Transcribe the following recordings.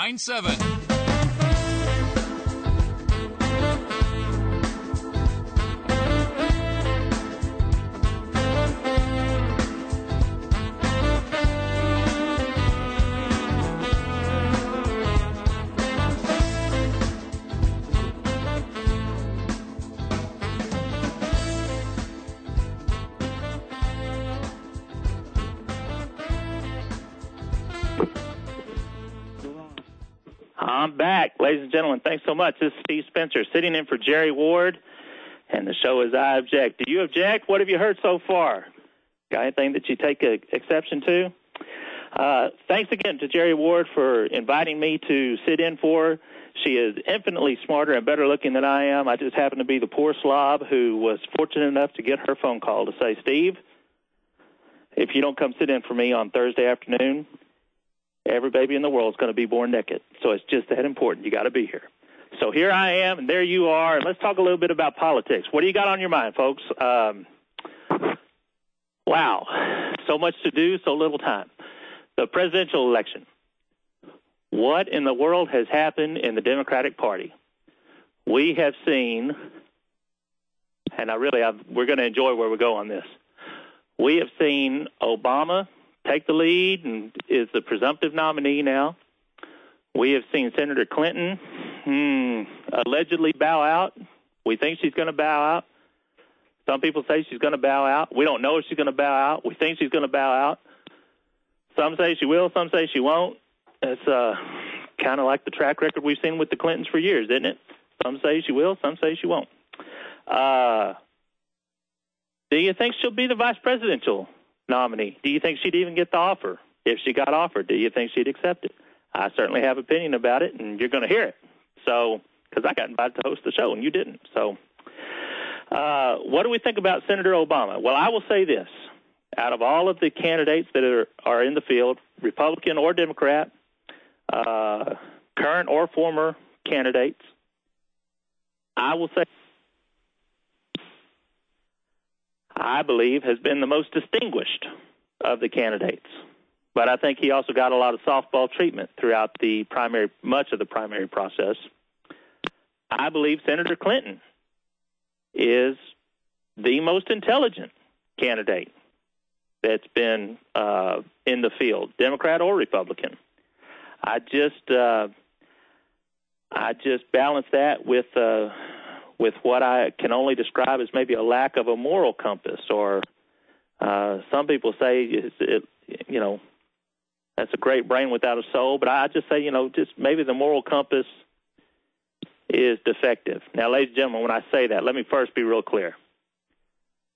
9-7. I'm back, ladies and gentlemen. Thanks so much. This is Steve Spencer sitting in for Jerry Ward, and the show is I Object. Do you object? What have you heard so far? Got anything that you take exception to? Thanks again to Jerry Ward for inviting me to sit in for her. She is infinitely smarter and better looking than I am. I just happen to be the poor slob who was fortunate enough to get her phone call to say, Steve, if you don't come sit in for me on Thursday afternoon, every baby in the world is going to be born naked. So it's just that important. You got to be here. So here I am, and there you are. And let's talk a little bit about politics. What do you got on your mind, folks? Wow. So much to do, so little time. The presidential election. What in the world has happened in the Democratic Party? We have seen, and we're going to enjoy where we go on this. We have seen Obama take the lead and is the presumptive nominee now. We have seen Senator Clinton allegedly bow out. We think she's going to bow out. Some people say she's going to bow out. We don't know if she's going to bow out. We think she's going to bow out. Some say she will, some say she won't. It's kind of like the track record we've seen with the Clintons for years, isn't it? Some say she will, some say she won't. Do you think she'll be the vice presidential nominee? Do you think she'd even get the offer? If she got offered, do you think she'd accept it? I certainly have an opinion about it, and you're going to hear it. So, because I got invited to host the show, and you didn't. So, what do we think about Senator Obama? Well, I will say this. Out of all of the candidates that are in the field, Republican or Democrat, current or former candidates, I will say I believe has been the most distinguished of the candidates. But I think he also got a lot of softball treatment throughout much of the primary process. I believe Senator Clinton is the most intelligent candidate that's been in the field, Democrat or Republican. I just balance that with what I can only describe as maybe a lack of a moral compass, or some people say, that's a great brain without a soul. But I just say, just maybe the moral compass is defective. Now, ladies and gentlemen, when I say that, let me first be real clear.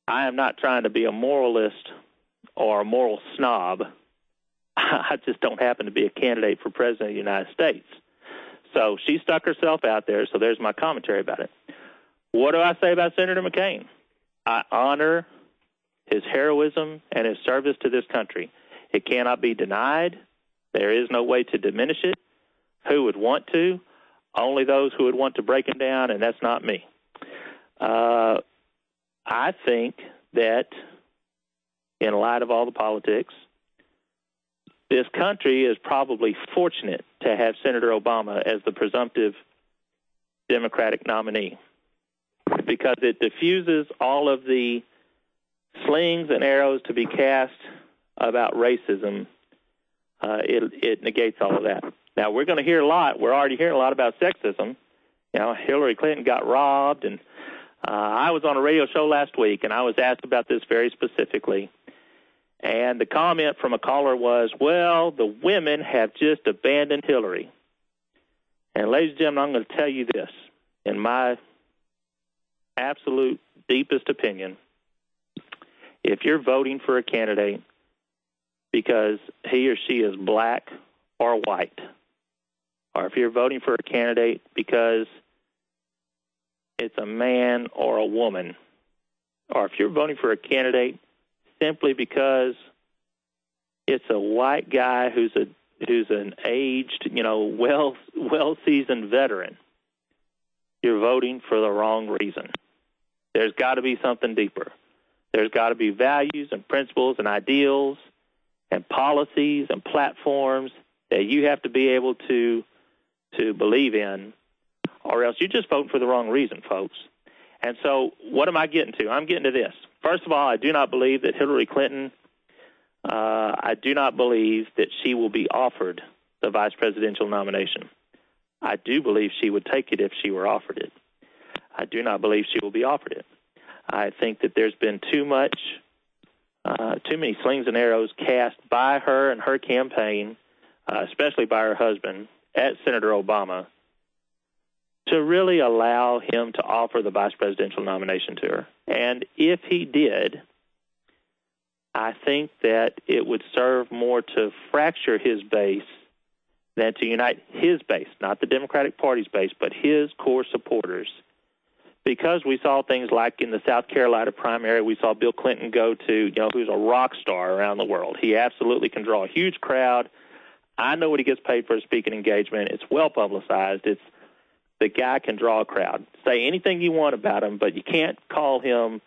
I am not trying to be a moralist or a moral snob. I just don't happen to be a candidate for president of the United States. So she stuck herself out there, so there's my commentary about it. What do I say about Senator McCain? I honor his heroism and his service to this country. It cannot be denied. There is no way to diminish it. Who would want to? Only those who would want to break him down, and that's not me. I think that in light of all the politics, this country is probably fortunate to have Senator Obama as the presumptive Democratic nominee, because it diffuses all of the slings and arrows to be cast about racism. It negates all of that. Now, we're going to hear a lot. We're already hearing a lot about sexism. Hillary Clinton got robbed, and I was on a radio show last week, and I was asked about this very specifically. And the comment from a caller was, well, the women have just abandoned Hillary. And ladies and gentlemen, I'm going to tell you this. In my absolute deepest opinion, if you're voting for a candidate because he or she is black or white, or if you're voting for a candidate because it's a man or a woman, or if you're voting for a candidate simply because it's a white guy who's an aged, well-seasoned veteran, you're voting for the wrong reason. There's got to be something deeper. There's got to be values and principles and ideals and policies and platforms that you have to be able to to believe in, or else you're just voting for the wrong reason, folks. And so what am I getting to? I'm getting to this. First of all, I do not believe that Hillary Clinton, I do not believe that she will be offered the vice presidential nomination. I do believe she would take it if she were offered it. I do not believe she will be offered it. I think that there's been too many slings and arrows cast by her and her campaign, especially by her husband, at Senator Obama, to really allow him to offer the vice presidential nomination to her. And if he did, I think that it would serve more to fracture his base than to unite his base, not the Democratic Party's base, but his core supporters. Because we saw things like in the South Carolina primary, we saw Bill Clinton go to, who's a rock star around the world. He absolutely can draw a huge crowd. I know what he gets paid for a speaking engagement. It's well publicized. The guy can draw a crowd. Say anything you want about him, but you can't call him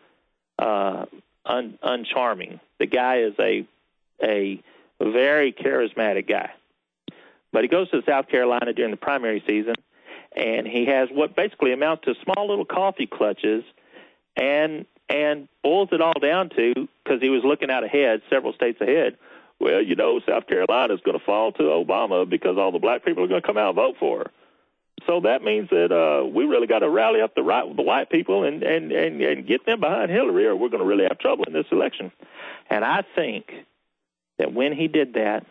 uncharming. The guy is a very charismatic guy. But he goes to South Carolina during the primary season, and he has what basically amount to small little coffee clutches and boils it all down to, because he was looking out ahead, several states ahead, well, South Carolina's going to fall to Obama because all the black people are going to come out and vote for her. So that means that we really got to rally up the white people and get them behind Hillary, or we're going to really have trouble in this election. And I think that when he did that,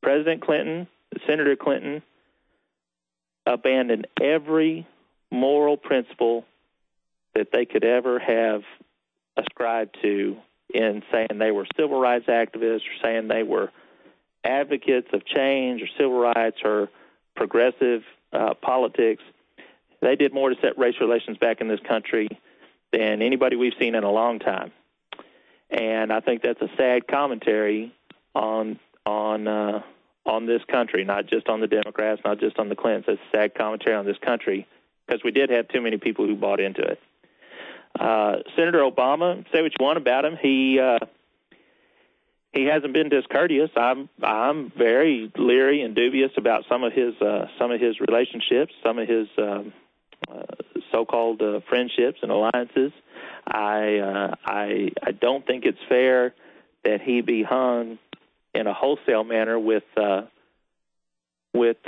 President Clinton, Senator Clinton, abandoned every moral principle that they could ever have ascribed to in saying they were civil rights activists, or saying they were advocates of change or civil rights or progressive politics. They did more to set race relations back in this country than anybody we've seen in a long time. And I think that's a sad commentary on this country, not just on the Democrats, not just on the Clintons. It's a sad commentary on this country because we did have too many people who bought into it. Senator Obama, say what you want about him, he hasn't been discourteous. I'm very leery and dubious about some of his relationships, some of his so-called friendships and alliances. I don't think it's fair that he be hung in a wholesale manner with the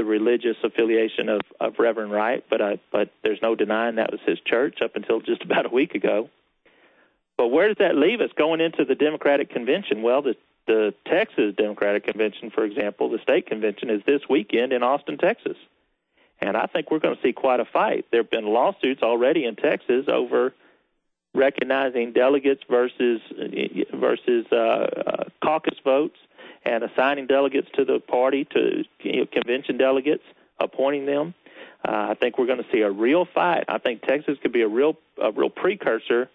religious affiliation of Reverend Wright, but there's no denying that was his church up until just about a week ago. But where does that leave us going into the Democratic Convention? Well, the Texas Democratic Convention, for example, the state convention, is this weekend in Austin, Texas. And I think we're going to see quite a fight. There have been lawsuits already in Texas over recognizing delegates versus caucus votes, and assigning delegates to the party, to convention delegates, appointing them. I think we're going to see a real fight. I think Texas could be a real precursor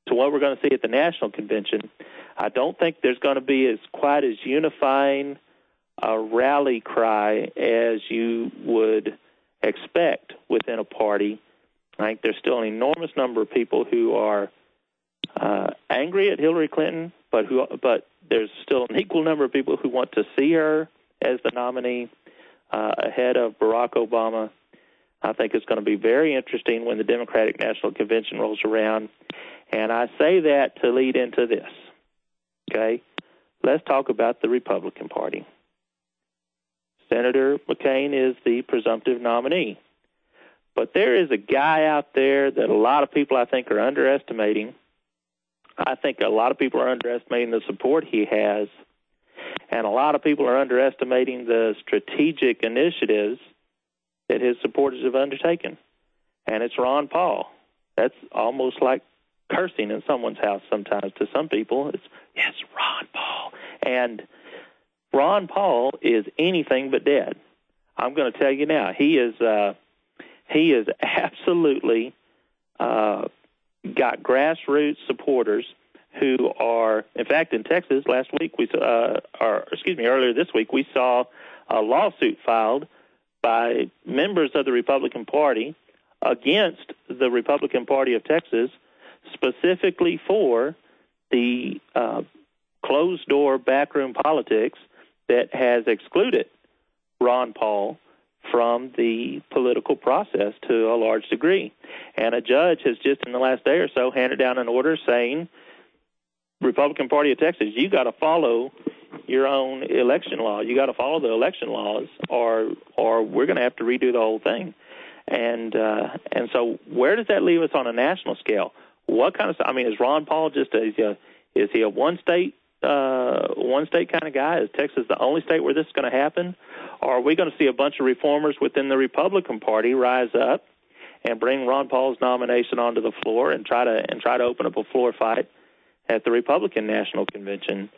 to what we're going to see at the national convention. I don't think there's going to be quite as unifying a rally cry as you would expect within a party. I think there's still an enormous number of people who are angry at Hillary Clinton, but there's still an equal number of people who want to see her as the nominee ahead of Barack Obama. I think it's going to be very interesting when the Democratic National Convention rolls around. And I say that to lead into this. Okay? Let's talk about the Republican Party. Senator McCain is the presumptive nominee. But there is a guy out there that a lot of people, I think, are underestimating. I think a lot of people are underestimating the support he has, and a lot of people are underestimating the strategic initiatives that his supporters have undertaken. And it's Ron Paul. That's almost like cursing in someone's house sometimes to some people. It's, yes, Ron Paul. And Ron Paul is anything but dead. I'm going to tell you now, he is absolutely got grassroots supporters who are, in fact, in Texas last week, earlier this week, we saw a lawsuit filed by members of the Republican Party against the Republican Party of Texas, specifically for the closed-door backroom politics that has excluded Ron Paul from the political process to a large degree. And a judge has just in the last day or so handed down an order saying, Republican Party of Texas, you got to follow your own election law. You got to follow the election laws, or we're going to have to redo the whole thing. And so where does that leave us on a national scale? What kind of? I mean, is Ron Paul just is he a one state kind of guy? Is Texas the only state where this is going to happen? Or are we going to see a bunch of reformers within the Republican Party rise up and bring Ron Paul's nomination onto the floor and try to open up a floor fight at the Republican National Convention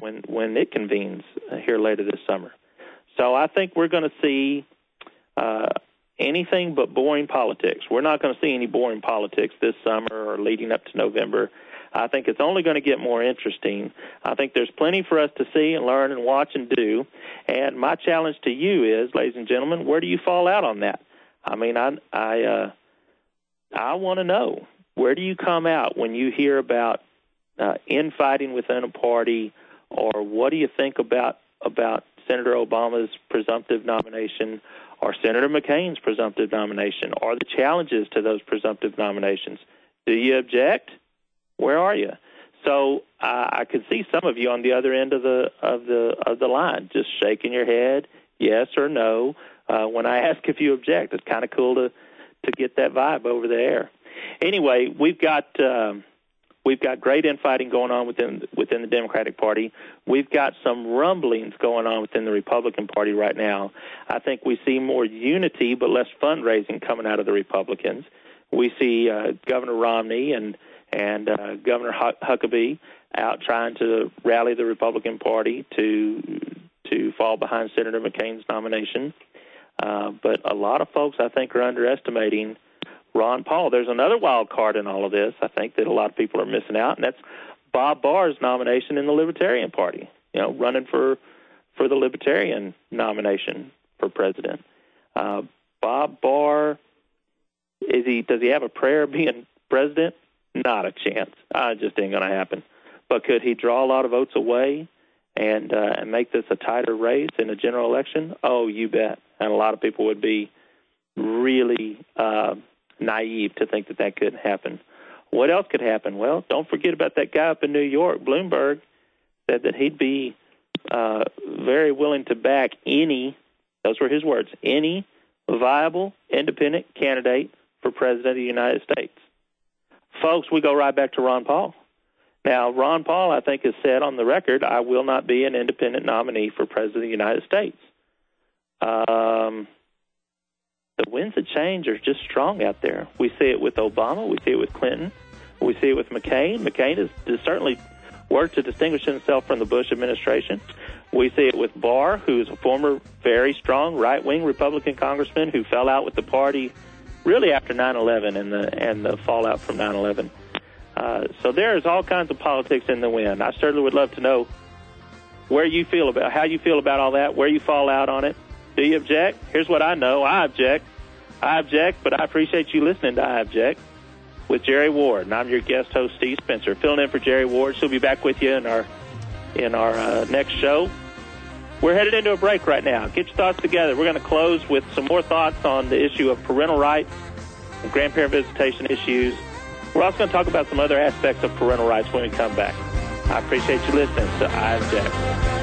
when it convenes here later this summer? So I think we're going to see anything but boring politics. We're not going to see any boring politics this summer or leading up to November. I think it's only going to get more interesting. I think there's plenty for us to see and learn and watch and do. And my challenge to you is, ladies and gentlemen, where do you fall out on that? I mean, I want to know, where do you come out when you hear about infighting within a party, or what do you think about Senator Obama's presumptive nomination, or Senator McCain's presumptive nomination, or the challenges to those presumptive nominations? Do you object? Where are you? So I could see some of you on the other end of the line, just shaking your head, yes or no. When I ask if you object, it's kind of cool to get that vibe over the air. Anyway, we've got great infighting going on within the Democratic Party. We've got some rumblings going on within the Republican Party right now. I think we see more unity but less fundraising coming out of the Republicans. We see Governor Romney and Governor Huckabee out trying to rally the Republican Party to fall behind Senator McCain's nomination. But a lot of folks, I think, are underestimating Ron Paul. There's another wild card in all of this, I think, that a lot of people are missing out, and that's Bob Barr's nomination in the Libertarian Party, running for the Libertarian nomination for president. Bob Barr, does he have a prayer of being president? Not a chance. It just ain't going to happen. But could he draw a lot of votes away and make this a tighter race in a general election? Oh, you bet. And a lot of people would be really naive to think that couldn't happen. What else could happen? Well, don't forget about that guy up in New York. Bloomberg said that he'd be very willing to back those were his words, any viable independent candidate for president of the United States. Folks, we go right back to Ron Paul. Now, Ron Paul, I think, has said on the record, I will not be an independent nominee for president of the United States. The winds of change are just strong out there. We see it with Obama. We see it with Clinton. We see it with McCain. McCain has certainly worked to distinguish himself from the Bush administration. We see it with Barr, who is a former very strong right-wing Republican congressman who fell out with the party really after 9/11 and the fallout from 9/11. So there's all kinds of politics in the wind. I certainly would love to know how you feel about all that, where you fall out on it. Do you object? Here's what I know. I object, but I appreciate you listening to I Object with Jerry Ward. And I'm your guest host, Steve Spencer, filling in for Jerry Ward. She'll be back with you in our next show. We're headed into a break right now. Get your thoughts together. We're going to close with some more thoughts on the issue of parental rights and grandparent visitation issues. We're also going to talk about some other aspects of parental rights when we come back. I appreciate you listening to I Object.